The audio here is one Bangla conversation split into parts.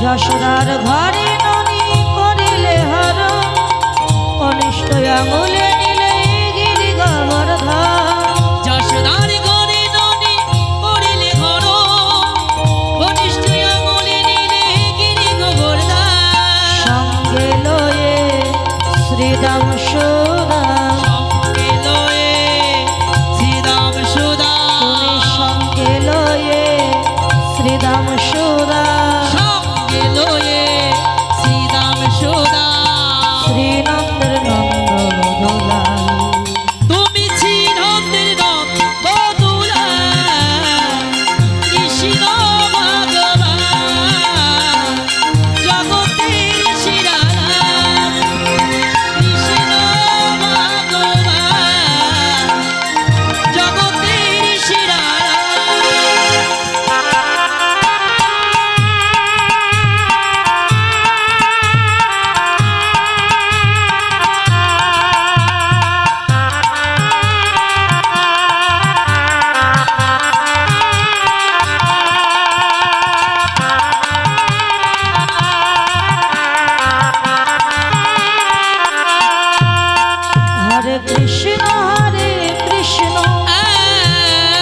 যশোদার ঘরে ননি করিলে হর কনিষ্ঠ আঙুলে নিলে গিরি গোবর্ধন যশোদার ঘরে ননি করিলে হর কনিষ্ঠ আঙুলে নিলে গিরি গোবর্ধন সঙ্গে লয়ে শ্রীরাম সুদা সঙ্গে লয়ে শ্রীরাম সুদা তুমি সঙ্গে লয়ে শ্রীরাম সুদা সঙ্গে লয়ে শ্রীরাম সুদা শ্রীনন্দের নন্দ দোলাল তুমি শ্রীনন্দের নন্দ দুলাল কৃষ্ণ ভগবান জগতের শিরালাম কৃষ্ণ ভগবান জগতের হরে কৃষ্ণ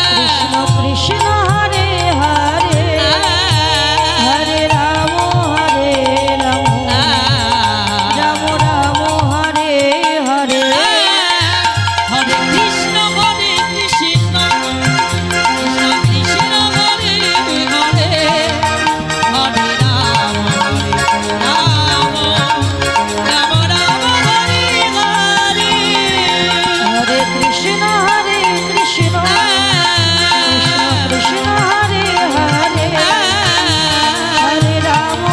কৃষ্ণ কৃষ্ণ হরে হরে হরে রাম রাম রাম হরে হরে হরে কৃষ্ণ কৃষ্ণ কৃষ্ণ হরে হরে হরে রাম রাম রাম রাম হরে হরে হরে কৃষ্ণ কৃষ্ণ কৃষ্ণ হরে হরে হরে রাম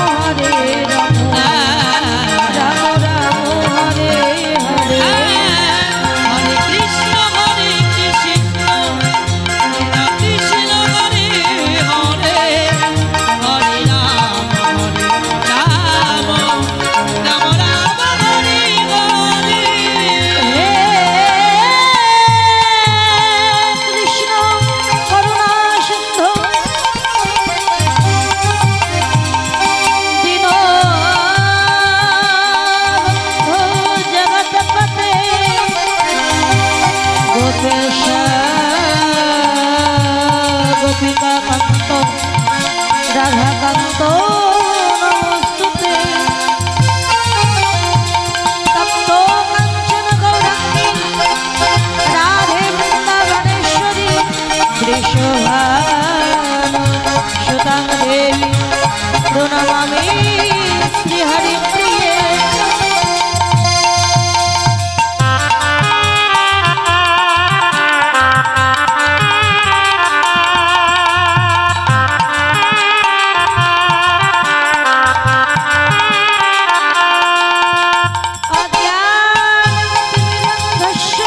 রাম রাম হরে হরে হরে কৃষ্ণ কৃষ্ণ কৃষ্ণ হরে হরে হরে রাম রাম রাম রাম হরে হরে হে কৃষ্ণ করুণা সিন্ধু দীনবন্ধু জগৎপতে গোপেশ গোপিকাকান্ত রাধাকান্ত নমস্তুতে তপ্ত কাঞ্চন গৌরাঙ্গী রাধে বৃন্দাবনেশ্বরী বৃষভানু সুতাং দেবী প্রণমামি শ্রীহরিপ্রিয়ে অজ্ঞানতিমিরন্ধস্য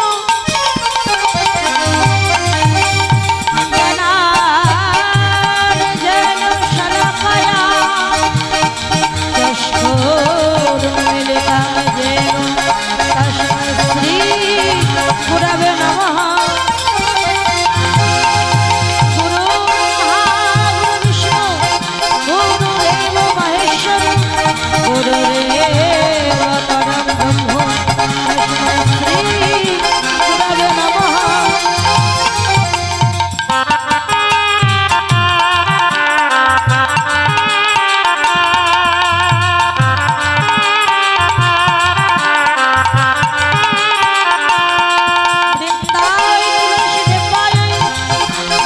জ্ঞানাঞ্জনশলাকয়া চক্ষুरुन्मीलितं येन तस्मै श्रीगुरवे नमः गुरु महाविष्णु गुरुदेव महेश्वर गुरुरेव परं ब्रह्म तस्मै श्रीगुरवे नमः বৃন্দায় তুলসী দেবায়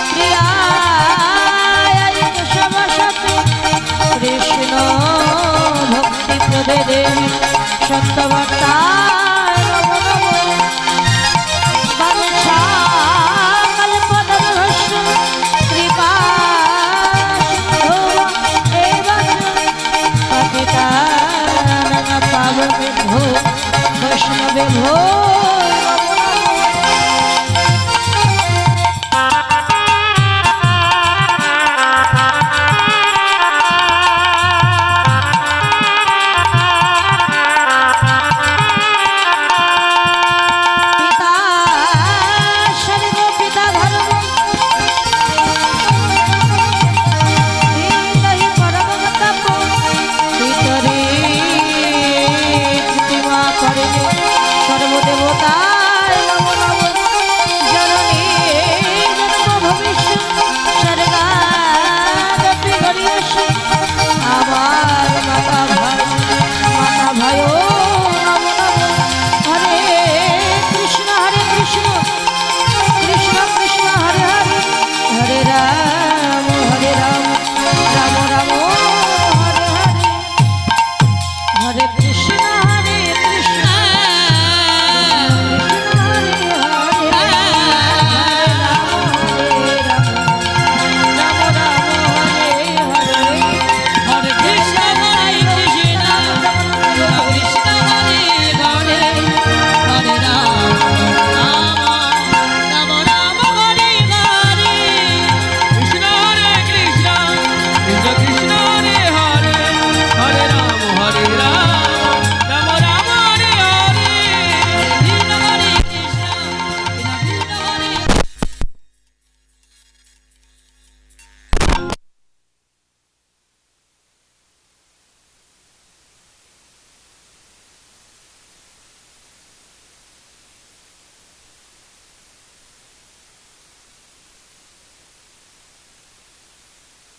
প্রিয়ায় কেশবসতে কৃষ্ণ ভক্তি প্রদে দেবী সত্যবর্তা